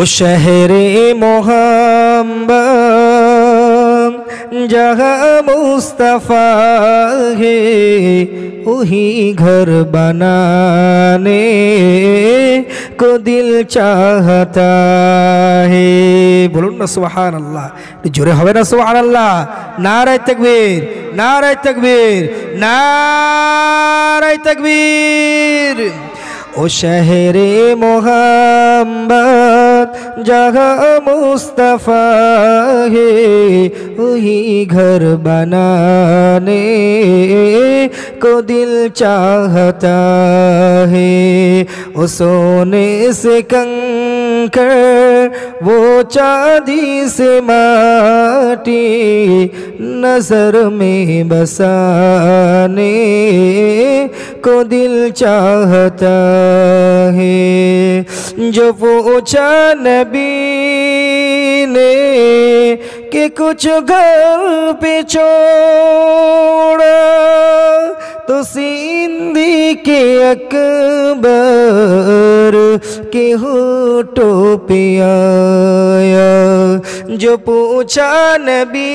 ओ शहरे मोहम्मद जहाँ मुस्तफ़ा है वही घर बनाने को दिल चाहता है। बोलून ना सुभान अल्लाह, जोरे হবে না सुभान अल्लाह। नारे तकबीर, नारे तकबीर, नारे तकबीर। ओ शहरे मोहम्मद जहाँ मुस्तफ़ा है वही घर बनाने को दिल चाहता है। ओ सोने से कंकर वो चांदी से माटी नजर में बसाने को दिल चाहता है। जो पूछा नबी ने कि कुछ घर पे छोड़ा तो सिंधी के अकबर के होठों पे आया। जो पूछा नबी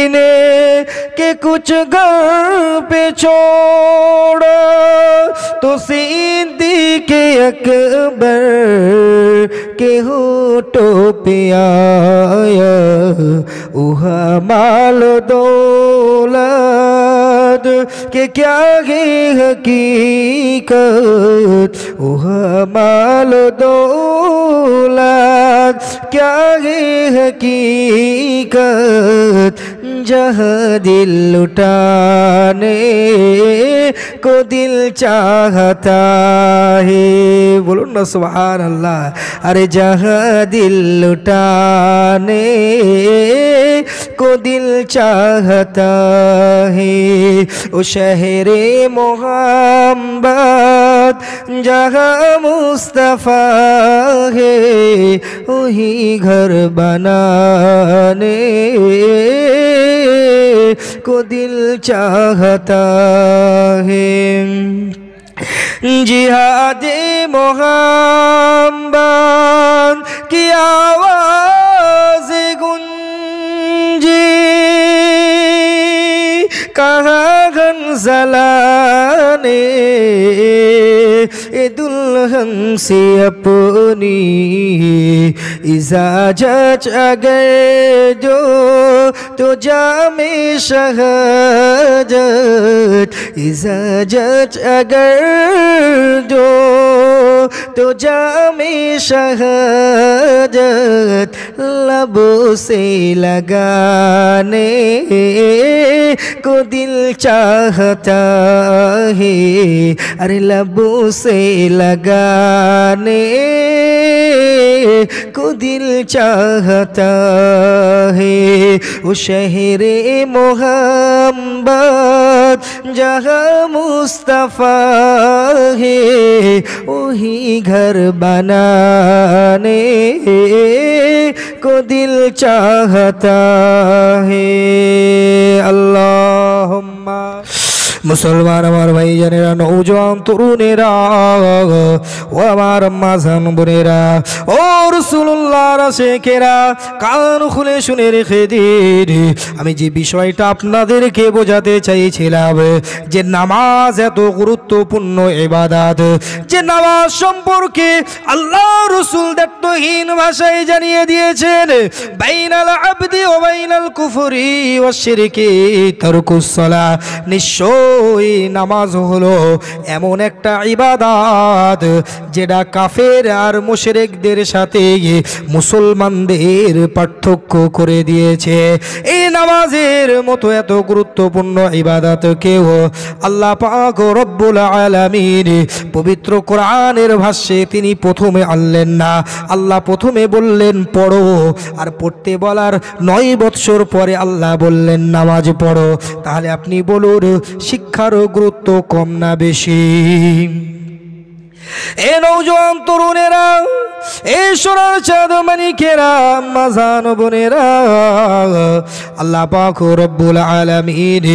ने कि कुछ घर पे छोड़ा तो सिंधी के अकबर के होठों पे आया। उहा माल दौलत के क्या है हकीकत, उहा माल दौलत क्या है हकीकत, जहाँ दिल लुटाने को दिल चाहता है। बोलो ना सुभान अल्लाह। अरे जहाँ दिल लुटाने को दिल चाहता है। ओ शहरे मोहम्मद जहाँ मुस्तफ़ा है वही घर बनाने को दिल चाहता है। जिहादे मोहम्मद की आवाज़ गूंजी कहाँ गंज़लाने ए दुल्हन से अपनी इजाज़त अगर जो तो जामे शहादत, इजाज़त अगर जो तो जामे शहादत लबों से लगाने को दिल चाहता है। अरे लबों से लगाने को दिल चाहता है। वो शहरे मोहम्मद जहाँ मुस्तफ़ा है वही घर बनाने को दिल चाहता है। अल्लाहुम्मा मुसलमान हमार भाई जनेरा नौजवान तरुणेरा ও আমার আম্মাজান বোনেরা ও রাসূলুল্লাহ রাসেকেরা কান খুলে শুনে রেখে দিন। আমি যে বিষয়টা আপনাদেরকে বোঝাতে চাইছিলাম যে নামাজ এত গুরুত্বপূর্ণ ইবাদত, যে নামাজ সম্পর্কে আল্লাহ রাসূল দায়িত্বহীন ভাষায় জানিয়ে দিয়েছেন বাইনাল আবদি ওয়া বাইনাল কুফরি ওয়াশ শিরকি তারকুস সালাহ। নিশ্চয়ই নামাজ হলো এমন একটা ইবাদত যেটা কাফের আর মুশরিকদের সাথে মুসলমানদের পার্থক্য করে দিয়েছে। এই নামাজের মতো এত গুরুত্বপূর্ণ ইবাদত কেউ আল্লাহ পাক রব্বুল আলামিন পবিত্র কোরআনের ভাষ্যে তিনি প্রথমে আনলেন না। আল্লাহ প্রথমে বললেন পড়ো, আর পড়তে বলার 9 বৎসর পরে আল্লাহ বললেন নামাজ পড়ো। তাহলে আপনি বলুন শিক্ষার গুরুত্ব কম না বেশি? এ নওজোয়ান তরুণেরা, এই সোনার চাঁদ মানিকেরা, আম্মাজান বোনেরা, আল্লাহ পাক রব্বুল আলামিন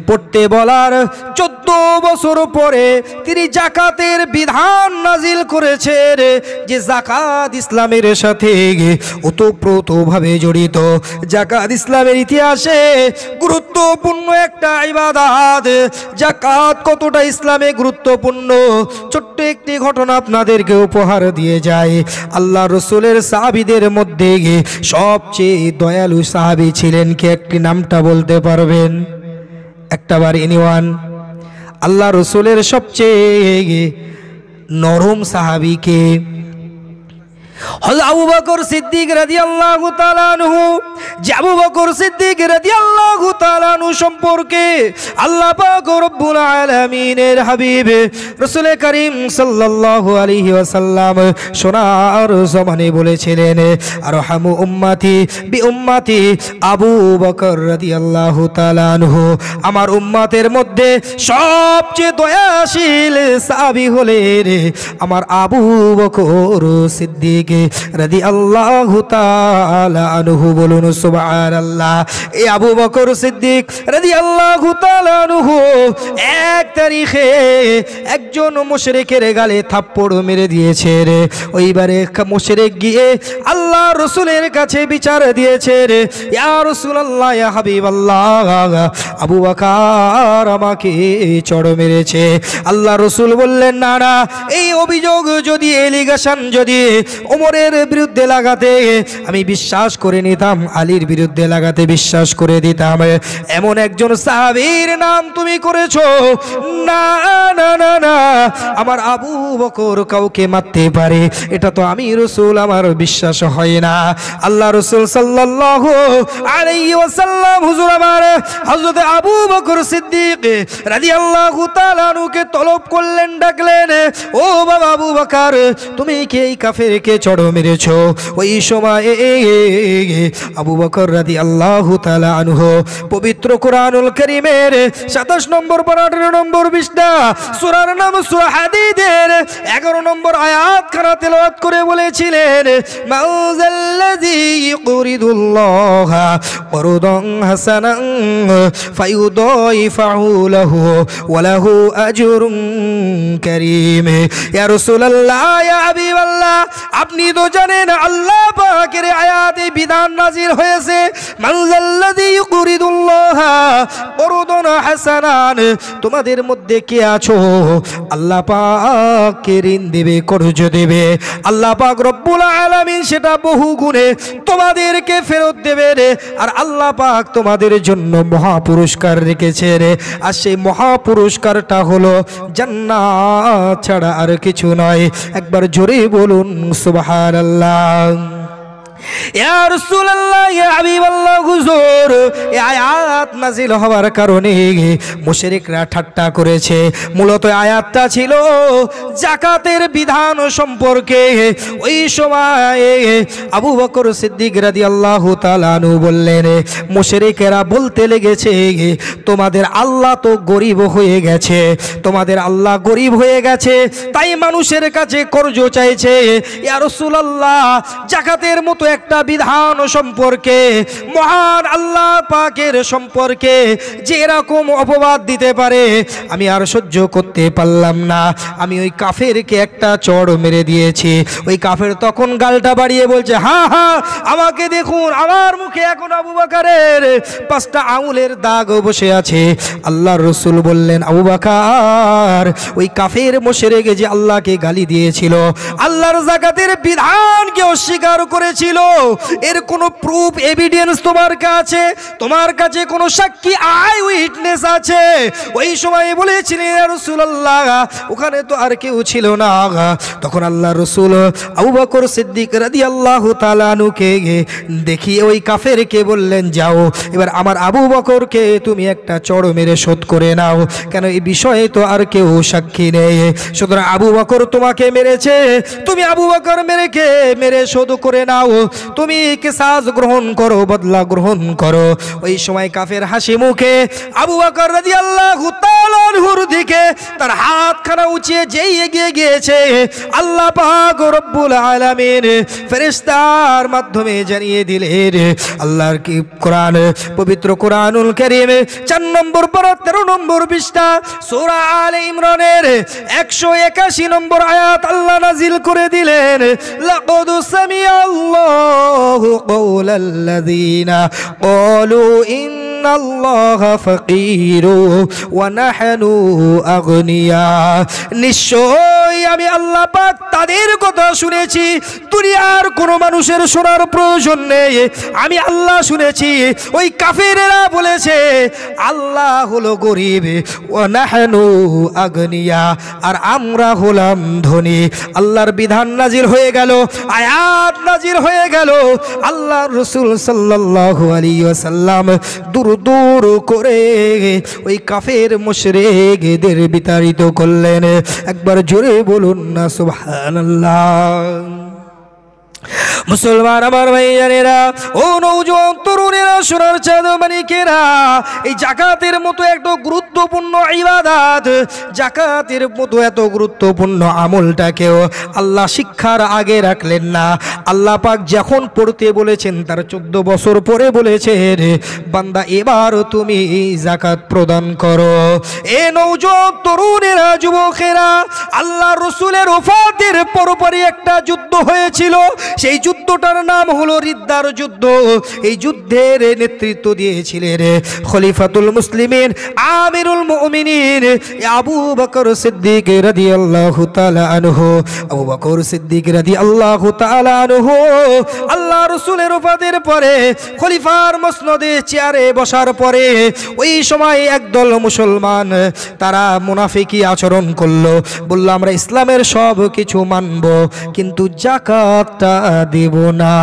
পড়তে বলার 14 বছর পরে তিনি জাকাতের বিধান নাজিল করেছেন, যে জাকাত ইসলামের সাথে ওতপ্রোতভাবে জড়িত। জাকাত ইসলামের ইতিহাসে গুরুত্বপূর্ণ একটা ইবাদত। জাকাত কতটা ইসলামে গুরুত্বপূর্ণ ছোট্ট একটি ঘটনা আপনাদেরকে উপহার দিয়ে যায়। আল্লাহ রসুলের সাহাবীদের মধ্যে সবচেয়ে দয়ালু সাহাবী ছিলেন কে? একটি নামটা বলতে পারবেন? একটাবার এনিওয়ান? আল্লাহ রসুলের সবচেয়ে নরম সাহাবী কে? হযরত আবু বকর সিদ্দিক রাদিয়াল্লাহু তাআলা আনহু। যে আবু বকর সিদ্দিক রাদিয়াল্লাহু তাআলা আনহু সম্পর্কে আল্লাহ পাক রব্বুল আলামিনের হাবিব রাসূল করিম সাল্লাল্লাহু আলাইহি ওয়াসাল্লাম সোনার জমানে বলেছিলেন, আরহামু উম্মতি বি উম্মতি আবু বকর রাদিয়াল্লাহু তাআলা আনহু। আমার উম্মতের মধ্যে সবচেয়ে দয়াশীল সাহাবী হলেন আমার আবু বকর সিদ্দিক রাদিয়াল্লাহু তাআলা আনহু। বলুন সুবহানাল্লাহ। এই আবু বকর সিদ্দিক রাদিয়াল্লাহু তাআলা আনহু এক তারিখে একজন মুশরিকের গালে থাপ্পড় মেরে দিয়েছে রে। ওইবারে মুশরিক গিয়ে আল্লাহ রাসূলের কাছে বিচার দিয়েছে রে, ইয়া রাসূলুল্লাহ, ইয়া হাবিবাল্লাহ, আবু বকর আমাকে চড় মেরেছে। আল্লাহ রাসূল বললেন, না না, এই অভিযোগ যদি এলিগেশন যদি ওমরের বিরুদ্ধে লাগাতে আমি বিশ্বাস করে নিতাম, আলীর বিরুদ্ধে লাগাতে বিশ্বাস করে দিতাম। এমন একজন সাহাবীর নাম তুমি করেছো। না না না না, আমার আবু বকর কাউকে মারতে পারে, এটা তো আমি রাসূল, আমার বিশ্বাস হয় না। আল্লাহ রাসূল সাল্লাল্লাহু আলাইহি ওয়াসাল্লাম হুজুর আমার হযরত আবু বকর সিদ্দিক রাদিয়াল্লাহু তাআলা আনহুকে তলব করলেন, ডাকলেন, ও বাবা আবু বকর, তুমি কি এই কাফেরকে চড় মেরেছো? ওই সময় আবু বকর রাদিয়াল্লাহু তাআলা আনহু পবিত্র কোরআনুল কারীমের 27 নম্বর 18 নম্বর পৃষ্ঠা সূরার নাম সূরা হাদীদের 11 নম্বর আয়াত খানা তেলাওয়াত করে বলেছিলেন, মাউযাল্লাযী ইউরিদুল্লাহা করদান হাসানান ফায়ুদাইফাহু লাহু ওয়া লাহু আজরুন কারীম। ইয়া রাসূলুল্লাহ, ইয়া হাবিবাল্লাহ, আপনি তো জানেন আল্লাহ পাকের আয়াতে বিধান নাজিল হয়েছে, মানজাল্লাযী ইউরিদুল্লাহা করদান হাসানান। তোমাদের মধ্যে কে আছো আল্লাহ পাককে ঋণ দেবে, কর্জ দেবে, আল্লাহ পাক রব্বুল আলামিন সেটা বহু গুণে তোমাদেরকে ফেরত দেবে রে। আর আল্লাহ পাক তোমাদের জন্য মহা পুরস্কার রেখেছে রে। আর সেই মহা পুরস্কারটা হলো জান্নাত ছাড়া আর কিছু নয়। একবার জোরে বলুন সুবহানাল্লাহ। ইয়া রাসূলুল্লাহ, ইয়া হাবিবাল্লাহ, হুজুর, এই আয়াত নাযিল হওয়ার কারণে মুশরিকরা ঠাট্টা করেছে। মূলত আয়াতটা ছিল যাকাতের বিধান সম্পর্কে। ওই সময় আবু বকর সিদ্দিক রাদিয়াল্লাহু তাআলা আনহু বললেন, মুশরিকেরা বলতে লেগেছে, তোমাদের আল্লাহ তো গরিব হয়ে গেছে, তোমাদের আল্লাহ গরিব হয়ে গেছে, তাই মানুষের কাছে কর্জ চাইছে। ইয়া রাসূলুল্লাহ, যাকাতের মতো একটা বিধান সম্পর্কে, মহান আল্লাহ পাকের সম্পর্কে যে এরকম অপবাদ দিতে পারে, আমি আর সহ্য করতে পারলাম না। আমি ওই কাফেরকে একটা চড় মেরে দিয়েছি। ওই কাফের তখন গালটা বাড়িয়ে বলছে, হ্যাঁ হ্যাঁ, আমাকে দেখুন, আমার মুখে এখন আবু বকরের 5টা আঙুলের দাগ বসে আছে। আল্লাহর রাসূল বললেন, আবু বকর, ওই কাফের মুশরিক যে আল্লাহকে গালি দিয়েছিল, আল্লাহর যাকাতের বিধানকে অস্বীকার করেছিল, এর কোনো প্রুফ এভিডেন্স তোমার কাছে, তোমার কাছে কোনো সাক্ষী আই উইটনেস আছে? ওই সময় বলেছিলেন, ইয়া রাসূলুল্লাহ, ওখানে তো আর কেউ ছিল না। তখন আল্লাহর রাসূল আবু বকর সিদ্দিক রাদিয়াল্লাহু তাআলা আনহুকে দেখিয়ে ওই কাফেরকে বললেন, যাও এবার আমার আবু বকরকে তুমি একটা চড় মেরে শোধ করে নাও, কেন এই বিষয়ে তো আর কেউ সাক্ষী নেই। সুতরাং আবু বকর তোমাকে মেরেছে, তুমি আবু বকর মেরে শোধ করে নাও, তুমি কিসাস গ্রহণ করো, বদলা গ্রহণ করো। ওই সময় কাফের হাসি মুখে আবু বকর রাদিয়াল্লাহু তাআলা আনহুর দিকে তার হাতখানা উঁচিয়ে যেই এগিয়ে গিয়েছে, আল্লাহ পাক রব্বুল আলামিন ফেরেশতার মাধ্যমে জানিয়ে দিলেন, আল্লাহর কি কোরআন, পবিত্র কোরআনুল কারীম 4 নম্বর পারা 13 নম্বর পৃষ্ঠা সূরা আলে ইমরানের 181 নম্বর আয়াত আল্লাহ নাজিল করে দিলেন, লাকাদ সামিআল্লাহু কওলাল্লাযীনা ক্বালু ইন্নাল্লাহা ফাকীরু ওয়া নাহনু আগনিয়া। নিশ্চয় আমি আল্লাহ পাক তাদের কথা শুনেছি, দুনিয়ার কোনো মানুষের শোনার প্রয়োজন নেই, আমি আল্লাহ শুনেছি। ওই কাফেরেরা বলেছে আল্লাহ হলো গরিব, ওয়া নাহনু আগনিয়া, আর আমরা হলাম ধনী। আল্লাহর বিধান নাজিল হয়ে গেল, আয়াত নাজিল হয়ে গেল। আল্লাহ রাসূল সাল্লাল্লাহু আলাইহি ওয়াসাল্লাম দূর দূর করে ওই কাফের মুশরিকদের বিতাড়িত করলেন। একবার জোরে বলুন না সুবহানাল্লাহ। মুসলমান আমার ভাইয়ানেরা, ও নওজোয়ান তরুণেরা, সোনার চাঁদ মানিকেরা, এই যাকাতের মতো এত গুরুত্বপূর্ণ ইবাদত, যাকাতের মতো এত গুরুত্বপূর্ণ আমলটাকেও আল্লাহ শিক্ষার আগে রাখলেন না। আল্লাহ পাক যখন পড়তে বলেছেন তার 14 বছর পরে বলেছেন, বান্দা এবার তুমি যাকাত প্রদান করো। এ নওজোয়ান তরুণেরা, যুবকেরা, আল্লাহ রাসূলের ওফাতের পরপরই একটা যুদ্ধ হয়েছিল। সেই যুদ্ধটার নাম হলো রিদ্দার যুদ্ধ। এই যুদ্ধের নেতৃত্ব দিয়েছিলেন খলিফাতুল মুসলিমিন আমিরুল মুমিনিন আবু বকর সিদ্দিক রাদিয়াল্লাহু তাআলা আনহু। আবু বকর সিদ্দিক রাদিয়াল্লাহু তাআলা আনহু আল্লাহ রাসূলের ওফাতের পরে খলিফার মসনদে চেয়ারে বসার পরে ওই সময় একদল মুসলমান তারা মুনাফিকি আচরণ করলো, বলল আমরা ইসলামের সব কিছু মানব কিন্তু যাকাতটা দেব না।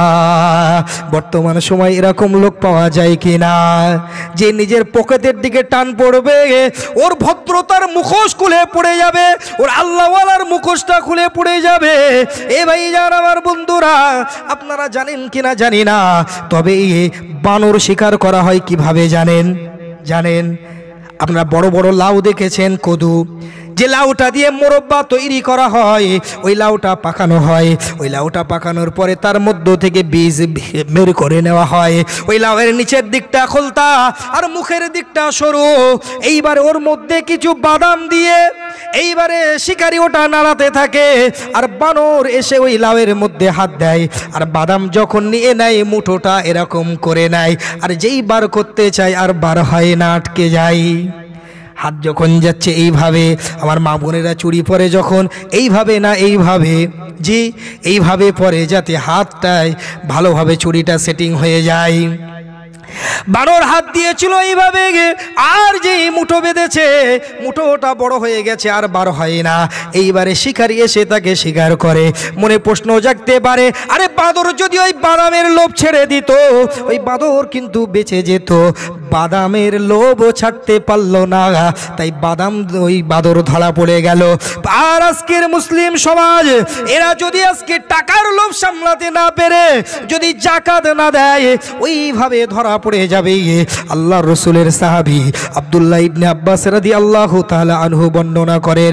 বর্তমান সময় এরকম লোক পাওয়া যায় কিনা, যে নিজের পকেটের দিকে টান পড়বে, ওর ভদ্রতার মুখোশ খুলে পড়ে যাবে, ওর আল্লাহওয়ালার মুখোশটা খুলে পড়ে যাবে। এ ভাই যারা আমার বন্ধুরা, আপনারা জানেন কিনা জানি না, তবে বানর শিকার করা হয় কিভাবে জানেন? আপনারা বড় বড় লাউ দেখেছেন, কদু, যে লাউটা দিয়ে মোরব্বা তৈরি করা হয়, ওই লাউটা পাকানো হয়। ওই লাউটা পাকানোর পরে তার মধ্য থেকে বীজ বের করে নেওয়া হয়। ওই লাউয়ের নিচের দিকটা খোলতা আর মুখের দিকটা সরু। এইবার ওর মধ্যে কিছু বাদাম দিয়ে এইবারে শিকারি ওটা নাড়াতে থাকে, আর বানর এসে ওই লাউয়ের মধ্যে হাত দেয়, আর বাদাম যখন নিয়ে নেয় মুঠোটা এরকম করে নেয়, আর যেই বার করতে চায় আর বার হয় না, আটকে যায়। হাত যখন যাচ্ছে এইভাবে, আমার মা বোনেরা চুরি পরে যখন এইভাবে না এইভাবে, জি এইভাবে পরে যাতে হাতটায় ভালোভাবে চুরিটা সেটিং হয়ে যায়। বানর হাত দিয়েছিল এইভাবে, আর যে মুঠো বেঁধেছে মুঠোটা বড় হয়ে গেছে আর বার হয় না। এইবারে শিকারি এসে তাকে শিকার করে। মনে প্রশ্ন জাগতে পারে, আরে বাঁদর যদি ওই বাদামের লোভ ছেড়ে দিত, ওই বাঁদর কিন্তু বেঁচে যেত। বাদামের লোভ ছাড়তে পারলো না, তাই ওই বাঁদর ধরা পড়ে গেল। আর আজকের মুসলিম সমাজ, এরা যদি আজকে টাকার লোভ সামলাতে না পেরে যদি যাকাত না দেয়, ওইভাবে ধরা পড়ে যাবে। আল্লাহ রসুলের সাহাবী আব্দুল্লাহ ইবনে আব্বাস রাদিয়াল্লাহু তাআলা আনহু বর্ণনা করে,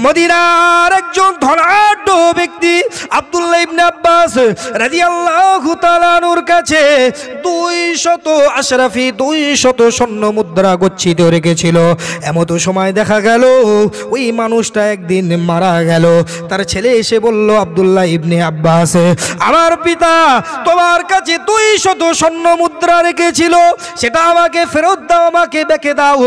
মদিনার একজন ধনাঢ্য ব্যক্তি আব্দুল্লাহ ইবনে আব্বাস রাদিয়াল্লাহু তাআলা আনহুর কাছে 200 আশরাফি 200 স্বর্ণ মুদ্রা গচ্ছিত রেখেছিল। এমতো সময় দেখা গেল ওই মানুষটা একদিন মারা গেল। তার ছেলে এসে বলল, আব্দুল্লাহ ইবনে আব্বাস, আমার পিতা তোমার কাছে 200 স্বর্ণ মুদ্রা রেখেছিল, সেটা আমাকে ফেরত দাও, আমাকে বেঁকে দাও।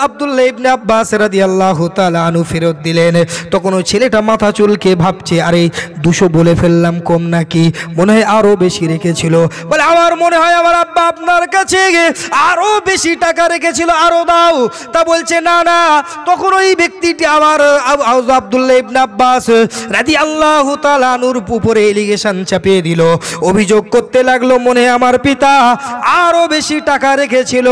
আব্দুল্লাহ ইবনে আব্বাস রাদিয়াল্লাহু তাআলা আনহু ফেরত দিলেন। তখন ওই ছেলেটা মাথা চুলকে ভাবছে, আরে 200 বলে ফেললাম কম নাকি, মনে হয় আরো বেশি রেখেছিল। বলে আমার মনে হয় আমার আব্বা আপনার কাছে আরো বেশি টাকা রেখেছিল, আরো দাও। তা বলছে না না। তখন ওই ব্যক্তিটি আমার আব্দুল্লাহ ইবনে আব্বাস রাদিয়াল্লাহু তাআলা আনহুর উপরে এলিগেশন চাপিয়ে দিল, অভিযোগ করতে লাগলো মনে আমার পিতা আরো বেশি টাকা রেখেছিল।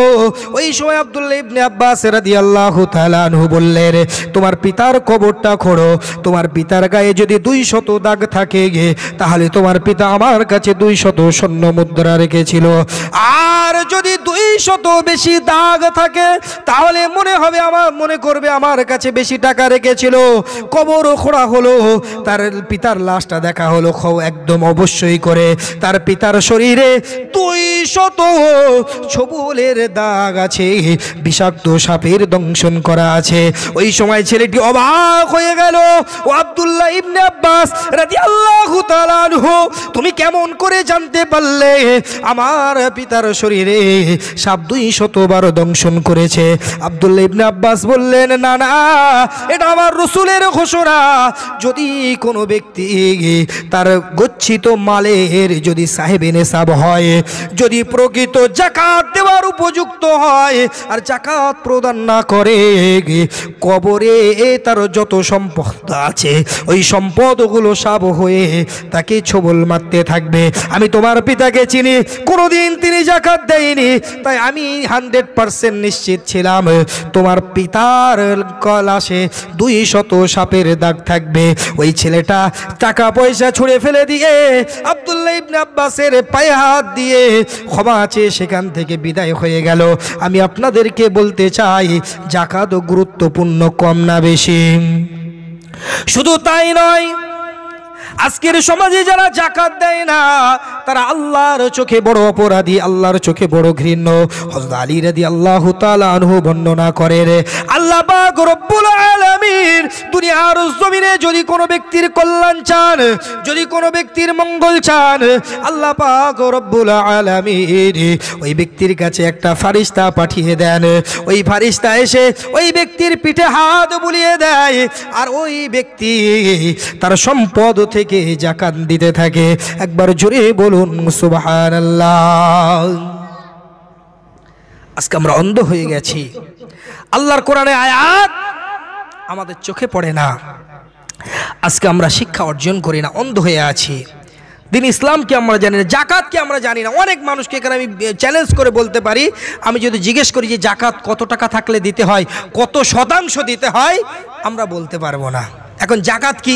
ওই সময় আব্দুল্লাহ ইবনে আব্বাস রাদিয়াল্লাহু তাআলা আনহু বললেন, তোমার পিতার কবরটা খোঁড়ো, তোমার পিতার গায়ে যদি 200 দাগ থাকে তাহলে তোমার পিতা আমার কাছে 200 স্বর্ণ মুদ্রা রেখেছিল, আর যদি 200 বেশি দাগ থাকে তাহলে মনে করবে আমার কাছে বেশি টাকা রেখেছিল। কবর খোঁড়া হলো, তার পিতার লাশটা দেখা হলো, একদম অবশ্যই করে তার পিতার শরীরে 200 ছবলের দাগ আছে, বিষাক্ত সাপের দংশন করা আছে। ওই সময় ছেলেটি অবাক হয়ে গেল, ও আব্দুল্লাহ ইবনে আব্বাস রাদিয়াল্লাহু তাআলা আনহু, তুমি কেমন করে জানতে পারলে আমার পিতার শরীরে সাপ 200 বার দংশন করেছে? আব্দুল্লাহ ইবনে আব্বাস বললেন, না না, এটা আমার রাসূলের ঘোষণা, যদি কোনো ব্যক্তি তার গচ্ছিত মালের যদি সাহেবে নেশাব হয়, যদি প্রকৃত যাকাত দেওয়ার উপযুক্ত হয় আর যাকাত প্রদান না করে, কবরে তার যত সম্পদ আছে ওই সম্পদগুলো সাব হয়ে তাকে ছবল মারতে থাকবে। আমি তোমার পিতাকে চিনি, কোনোদিন তিনি যাকাত দেয়নি, তাই আমি 100% নিশ্চিত ছিলাম তোমার পিতার লাশে 200 সাপের দাগ থাকবে। ওই ছেলেটা টাকা পয়সা ছুঁড়ে ফেলে দিয়ে আব্দুল্লাহ ইবনে আব্বাসের পায়ে হাত দিয়ে ক্ষমা চেয়ে সেখান থেকে বিদায় হয়ে গেল। আমি আপনাদেরকে বলতে চাই, যাকাত গুরুত্বপূর্ণ, কম না বেশি? শুধু তাই নয়, আজকের সমাজে যারা যাকাত দেয় না তারা আল্লাহর চোখে বড় অপরাধী, আল্লাহর চোখে বড় ঘৃণ্য। হযরত আলী রাদিয়াল্লাহু তাআলা আনহু বর্ণনা করেন, আল্লাহ পাক রব্বুল আলামিন দুনিয়ার জমিনে যদি কোনো ব্যক্তির কল্যাণ চান, যদি কোনো ব্যক্তির মঙ্গল চান, আল্লাহ পাক রব্বুল আলামিন ওই ব্যক্তির কাছে একটা ফারিস্তা পাঠিয়ে দেন। ওই ফারিস্তা এসে ওই ব্যক্তির পিঠে হাত বুলিয়ে দেয়, আর ওই ব্যক্তি তার সম্পদ থেকে যাকাত দিতে থাকে। একবার জোরে বলুন সুবহানাল্লাহ। আজকে আমরা অন্ধ হয়ে গেছি, আল্লাহর কোরআনের আয়াত আমাদের চোখে পড়ে না, আজকে আমরা শিক্ষা অর্জন করি না, অন্ধ হয়ে আছি। দিন ইসলামকে আমরা জানি না, যাকাতকে আমরা জানি না। অনেক মানুষকে এখানে আমি চ্যালেঞ্জ করে বলতে পারি, আমি যদি জিজ্ঞেস করি যে যাকাত কত টাকা থাকলে দিতে হয়, কত শতাংশ দিতে হয়, আমরা বলতে পারবো না। এখন যাকাত কি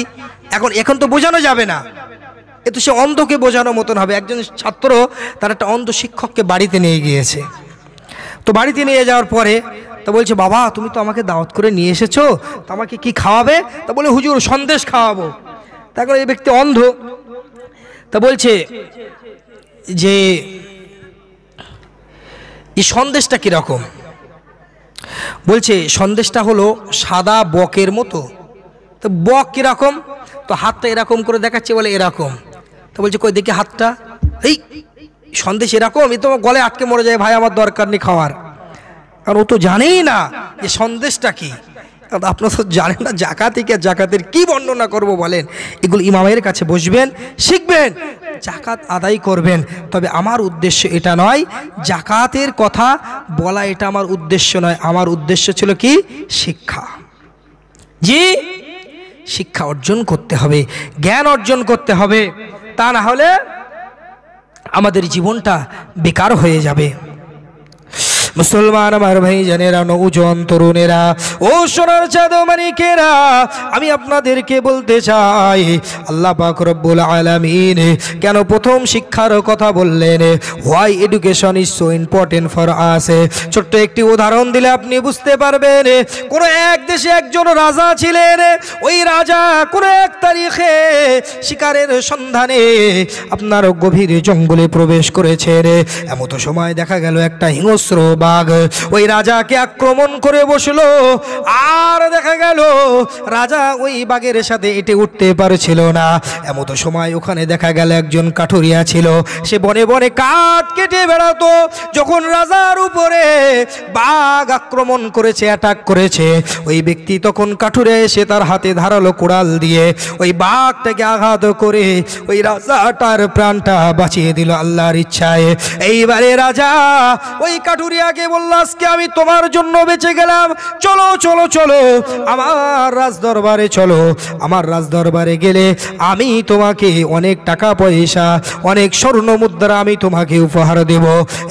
এখন তো বোঝানো যাবে না, এ তো সে অন্ধকে বোঝানোর মতন হবে। একজন ছাত্র তার একটা অন্ধ শিক্ষককে বাড়িতে নিয়ে গিয়েছে, তো বাড়িতে নিয়ে যাওয়ার পরে তা বলছে, বাবা তুমি তো আমাকে দাওয়াত করে নিয়ে এসেছো, তো আমাকে কি খাওয়াবে? তা বলে, হুজুর সন্দেশ খাওয়াবো। তারপরে এই ব্যক্তি অন্ধ, তা বলছে যে এই সন্দেশটা কিরকম? বলছে সন্দেশটা হলো সাদা বকের মতো। তো বক কিরকম? তো হাতটা এরকম করে দেখাচ্ছে, বলে এরকম। তো বলছে, কই দেখি হাতটা। এই সন্দেশ এরকম, এ তো গলে আটকে মরে যায়, ভাই আমার দরকার নেই খাওয়ার। কারণ ও তো জানেই না যে সন্দেশটা কি। আপনারা তো জানেন না জাকাতের কি বর্ণনা করব বলেন? এগুলো ইমামের কাছে বসবেন, শিখবেন, জাকাত আদায় করবেন। তবে আমার উদ্দেশ্য এটা নয়, জাকাতের কথা বলা এটা আমার উদ্দেশ্য নয়। আমার উদ্দেশ্য ছিল কি? শিক্ষা। জি, শিক্ষা অর্জন করতে হবে, জ্ঞান অর্জন করতে হবে, তা না হলে আমাদের জীবনটা বেকার হয়ে যাবে। মুসলমান আমার ভাই জানেরা, নৌজওয়ান তরুণেরা, ও সোনার চাঁদ মানিকেরা, আমি আপনাদেরকে বলতে চাই, আল্লাহ পাক রব্বুল আলামিন কেন প্রথম শিক্ষার কথা বললেন? Why education is so important for us. ছোট্ট একটি উদাহরণ দিলে আপনি বুঝতে পারবেন। কোন এক দেশে একজন রাজা ছিলেন। ওই রাজা কোন এক তারিখে শিকারের সন্ধানে আপনার গভীর জঙ্গলে প্রবেশ করেছেন। এমতো সময় দেখা গেল একটা হিংস্র বাঘ ওই রাজাকে আক্রমণ করে বসলো। আর দেখা গেল রাজা ওই বাঘের সাথে এটে উঠতে পারছিল না। এমতো সময় ওখানে দেখা গেল একজন কাঠুরিয়া ছিল, সে বনে বনে কাঠ কেটে বেড়াতো। যখন রাজার উপরে বাঘ আক্রমণ করেছে, অ্যাটাক করেছে, ওই ব্যক্তি তখন কাঠুরে এসে তার হাতে ধারালো কোড়াল দিয়ে ওই বাঘটাকে আঘাত করে ওই রাজাটার প্রাণটা বাঁচিয়ে দিল আল্লাহর ইচ্ছায়। এইবারে রাজা ওই কাঠুরিয়া বান্দাকে বলল আজকে আমি তোমার জন্য বেঁচে গেলাম, চলো চলো চলো আমার রাজদরবারে চলো। আমার রাজদরবারে গেলে আমি তোমাকে অনেক টাকা পয়সা, অনেক স্বর্ণ মুদ্রা আমি তোমাকে উপহার দেব।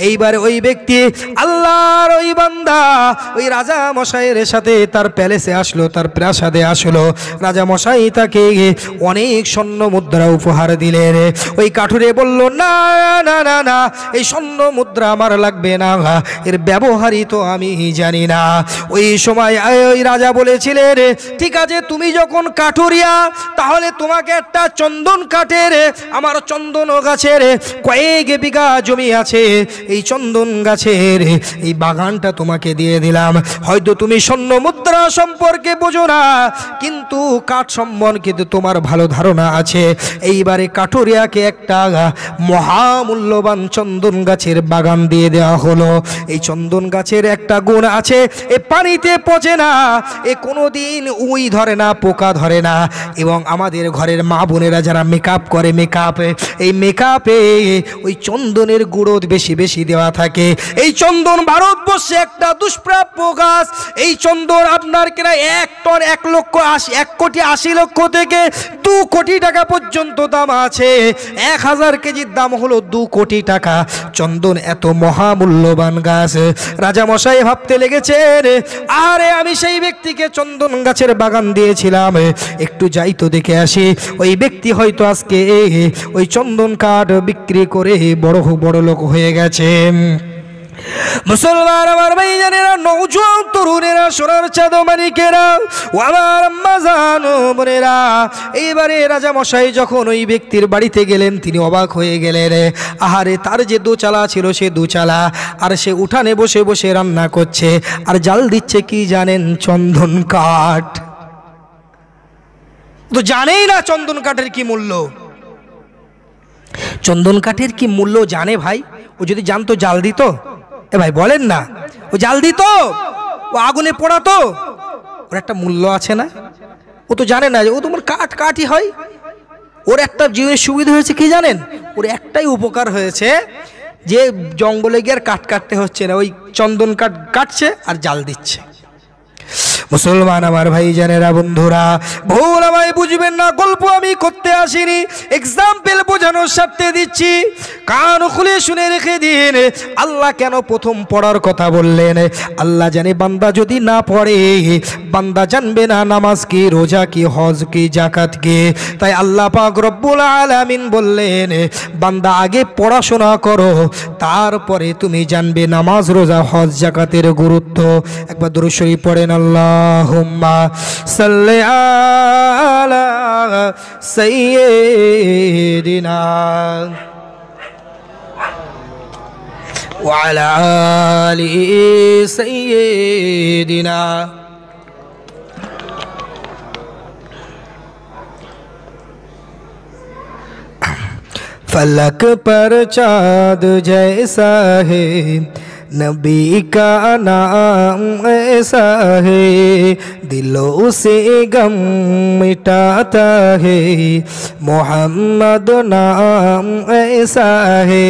এইবারে ওই ব্যক্তি আল্লাহর ওই বান্দা ওই রাজা মশাইয়ের সাথে তার প্যালেসে আসলো, তার প্রাসাদে আসলো। রাজা মশাই তাকে অনেক স্বর্ণ মুদ্রা উপহার দিলেন। ওই কাঠুরে বলল না না না না, এই স্বর্ণ মুদ্রা আমার লাগবে না, এর ব্যবহারই তো আমি জানি না। ওই সময় ওই রাজা বলেছিলেন ঠিক আছে তুমি যখন কাঠুরিয়া তাহলে তোমাকে একটা চন্দন কাঠের, আমার চন্দন গাছের কয়েক বিঘা জমি আছে, এই চন্দন গাছের এই বাগানটা তোমাকে দিয়ে দিলাম। হয়তো তুমি স্বর্ণ মুদ্রা সম্পর্কে বোঝো না, কিন্তু কাঠ সম্পর্কে তোমার ভালো ধারণা আছে। এইবারে কাঠুরিয়াকে একটা মহামূল্যবান চন্দন গাছের বাগান দিয়ে দেওয়া হলো। এই চন্দন গাছের একটা গুণ আছে, এ পানিতে পচে না, এ কোনোদিন উই ধরে না, পোকা ধরে না। এবং আমাদের ঘরের মা বোনেরা যারা মেকআপ করে, এই মেকআপে ওই চন্দনের গুঁড়ো বেশি বেশি দেওয়া থাকে। এই চন্দন ভারতবর্ষে একটা দুষ্প্রাপ্য গাছ। এই চন্দন আপনার কিনা 1,80,00,000 থেকে 2 কোটি টাকা পর্যন্ত দাম আছে। 1000 কেজির দাম হলো 2 কোটি টাকা। চন্দন এত মহামূল্যবান গাছ। রাজা মশাই ভাবতে লেগেছেন আরে আমি সেই ব্যক্তিকে চন্দন গাছের বাগান দিয়েছিলাম, একটু যাই তো দেখে আসি। ওই ব্যক্তি হয়তো আজকে ওই চন্দন কাঠ বিক্রি করে বড় লোক হয়ে গেছে। মুসলমান আমার ভাইজানেরা, নওজোয়ান তরুণেরা, সোনার চাঁদ মানিকেরা, ও আমার আম্মা জানো বোনেরা, এইবারে রাজা মশাই যখন ওই ব্যক্তির বাড়িতে গেলেন তিনি অবাক হয়ে গেলেন। আহারে তার যে দোচালা ছিল সে দোচালা, আর সে উঠানে বসে বসে রান্না করছে আর জাল দিচ্ছে কি জানেন? চন্দন কাঠ। তো জানেই না চন্দন কাঠের কি মূল্য। চন্দন কাঠের কি মূল্য জানে ভাই? ও যদি জানতো জাল দিত? এ ভাই বলেন না, ও জাল দিত, ও আগুনে পোড়াতো, ওর একটা মূল্য আছে না? ও তো জানে না যে ও তোমার কাঠই হয়। ওর একটা জীবনের সুবিধা হয়েছে কি জানেন? ওর একটাই উপকার হয়েছে যে জঙ্গলে গিয়ে আর কাঠ কাটতে হচ্ছে না, ওই চন্দন কাঠ কাটছে আর জাল দিচ্ছে। মুসলমান আমার ভাইজানেরা, বন্ধুরা, ভুল আমায় বুঝবেন না, গল্প আমি করতে আসিনি, এক্সাম্পল বোঝানোর স্বার্থে দিচ্ছি। কান খুলে শুনে রেখে দিন আল্লাহ কেন প্রথম পড়ার কথা বললেন। আল্লাহ জানে বান্দা যদি না পড়ে বান্দা জানবে না নামাজ কি, রোজা কি, হজ কি, জাকাত কি। তাই আল্লাহ পাক রব্বুল আলামিন বললেন বান্দা আগে পড়াশোনা করো, তারপরে তুমি জানবে নামাজ, রোজা, হজ, জাকাতের গুরুত্ব। একবার দুরূদ শরীফ পড়েন, আল্লাহুম্মা সাল্লি আলা সাইয়্যিদিনা ওয়া আলা আলি সাইয়্যিদিনা। फलक पर चाँद जैसा है, नबी का नाम ऐसा है, दिलों से गम मिटाता है, मोहम्मद नाम ऐसा है।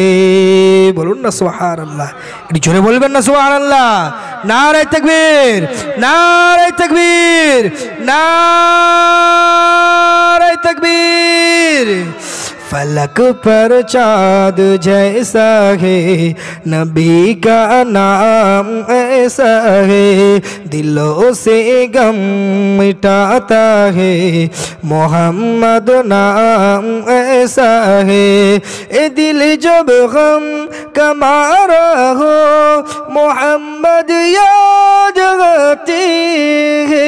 बोलून ना सुभान अल्लाह, इतनी जोरे बोलबेन ना सुभान अल्लाह। नारे तकबीर, नारे तकबीर, नारे तकबीर। फलक पर चाँद जैसा है, नबी का नाम ऐसा है, दिलों से गम मिटाता है, मोहम्मद नाम ऐसा है। ए दिल जब गम कमारा हो मोहम्मद याद आती है,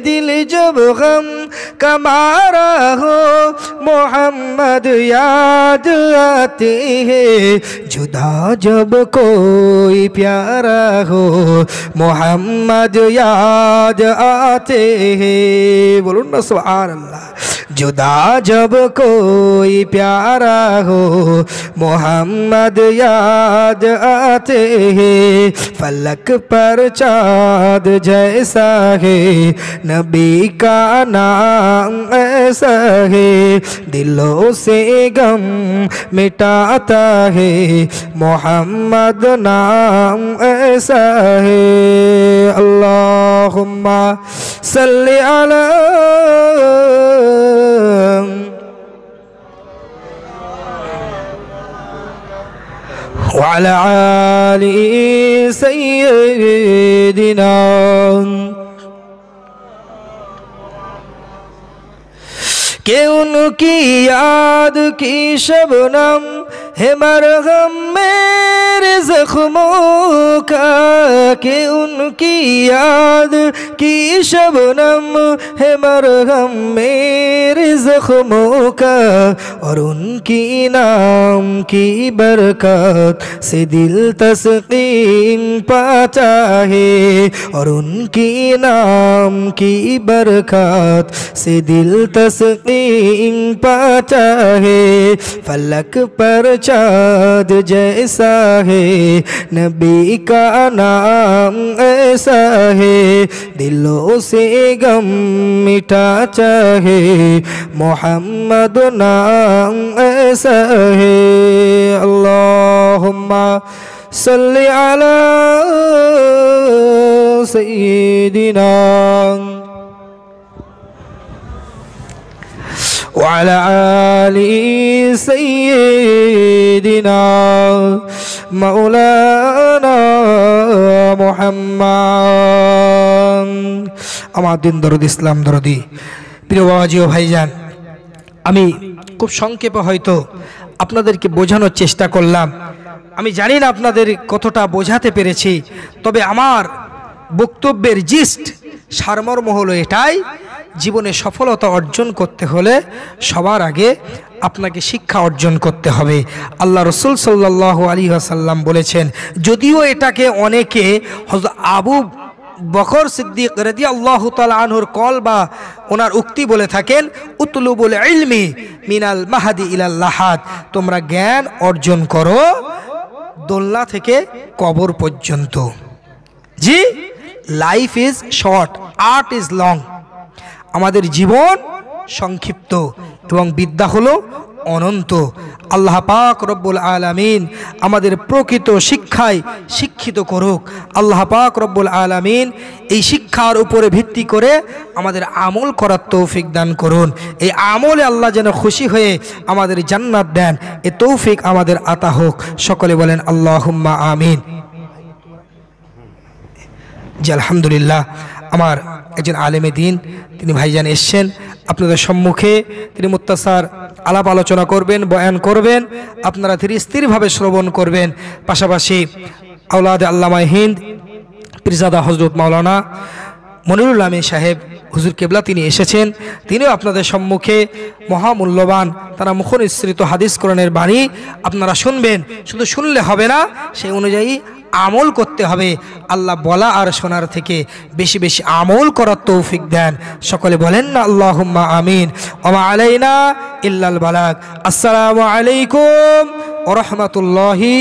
दिल जब गम कमारा हो मोहम्मद याद आती है, जुदा जब कोई प्यारा हो मोहम्मद याद आते हैं। बोलून ना सुभान अल्लाह। जुदा जब कोई प्यारा हो मोहम्मद याद आते हैं। फलक पर चाँद जैसा है नबी का नाम ऐसा है, दिलों से गम मिटाता है मोहम्मद नाम ऐसा है। अल्लाहुम्मा सल्ली अला वअला आलि सय्यिदिना। कि उनकी याद की शबनम है मरहम मेरे ज़ख्मों का, कि उनकी याद की शबनम है मरहम मेरे ज़ख्मों का, और उनकी नाम की बरकत से दिल तस्कीन पाता है, और उनकी नाम की बरकत से दिल तस्कीन पाता है। फलक पर चाँद जैसा है नबी का नाम ऐसा है, दिलों से गम मिटाता है मोहम्मद नाम ऐसा है। अल्लाहुम्मा सल्ली अला सय्यिदिना वअला आलि सय्यिदिना मौलाना मुहम्मद। আমার দিন দরদ ইসলাম দরদি প্রিয় বাবাজি ও ভাইজান, আমি খুব সংক্ষেপে হয়তো আপনাদেরকে বোঝানোর চেষ্টা করলাম। আমি জানি না আপনাদের কতটা বোঝাতে পেরেছি, তবে আমার বক্তব্যের জিস্ট সারমর্ম হলো এটাই, জীবনে সফলতা অর্জন করতে হলে সবার আগে আপনাকে শিক্ষা অর্জন করতে হবে। আল্লাহ রসুল সাল্লাল্লাহু আলাইহি ওয়াসাল্লাম বলেছেন, যদিও এটাকে অনেকে হযরত আবু বকর সিদ্দিক রাদিয়াল্লাহু তাআলা আনহুর কল বা ওনার উক্তি বলে থাকেন, উতলুবুল ইলমি মিনাল মাহদি ইলাল লাহাদ, তোমরা জ্ঞান অর্জন করো দোলনা থেকে কবর পর্যন্ত। জি, life is short, art is long. আমাদের জীবন সংক্ষিপ্ত এবং বিদ্যা হলো অনন্ত। আল্লাহ পাক রব্বুল আলামিন আমাদের প্রকৃত শিক্ষায় শিক্ষিত করুক। আল্লাহ পাক রব্বুল আলামিন এই শিক্ষার উপরে ভিত্তি করে আমাদের আমল করার তৌফিক দান করুন। এই আমলে আল্লাহ যেন খুশি হয়ে আমাদের জান্নাত দেন, এ তৌফিক আমাদের আতা হোক। সকলে বলেন আল্লাহুম্মা আমিন। জি আলহামদুলিল্লাহ, আমার একজন আলেমে দিন তিনি ভাইজান এসছেন আপনাদের সম্মুখে, তিনি মুত্তাসার আলাপ আলোচনা করবেন, বয়ান করবেন, আপনারা ধীরে স্থিরভাবে শ্রবণ করবেন। পাশাপাশি আওলাদ আল্লামা হিন্দ পীরজাদা হযরত মাওলানা মনিরুল আমিন সাহেব হুজুর কেবলা তিনি এসেছেন, তিনিও আপনাদের সম্মুখে মহামূল্যবান তারা মুখনিসৃত হাদিস কোরআনের বাণী আপনারা শুনবেন। শুধু শুনলে হবে না, সেই অনুযায়ী আমল করতে হবে। আল্লাহ বলা আর শোনার থেকে বেশি বেশি আমল করার তৌফিক দেন। সকলে বলেন না আল্লাহুম্মা আমিন। ওয়া আলাইনা ইল্লাল বালাগ। আসসালামু আলাইকুম ওয়া রাহমাতুল্লাহি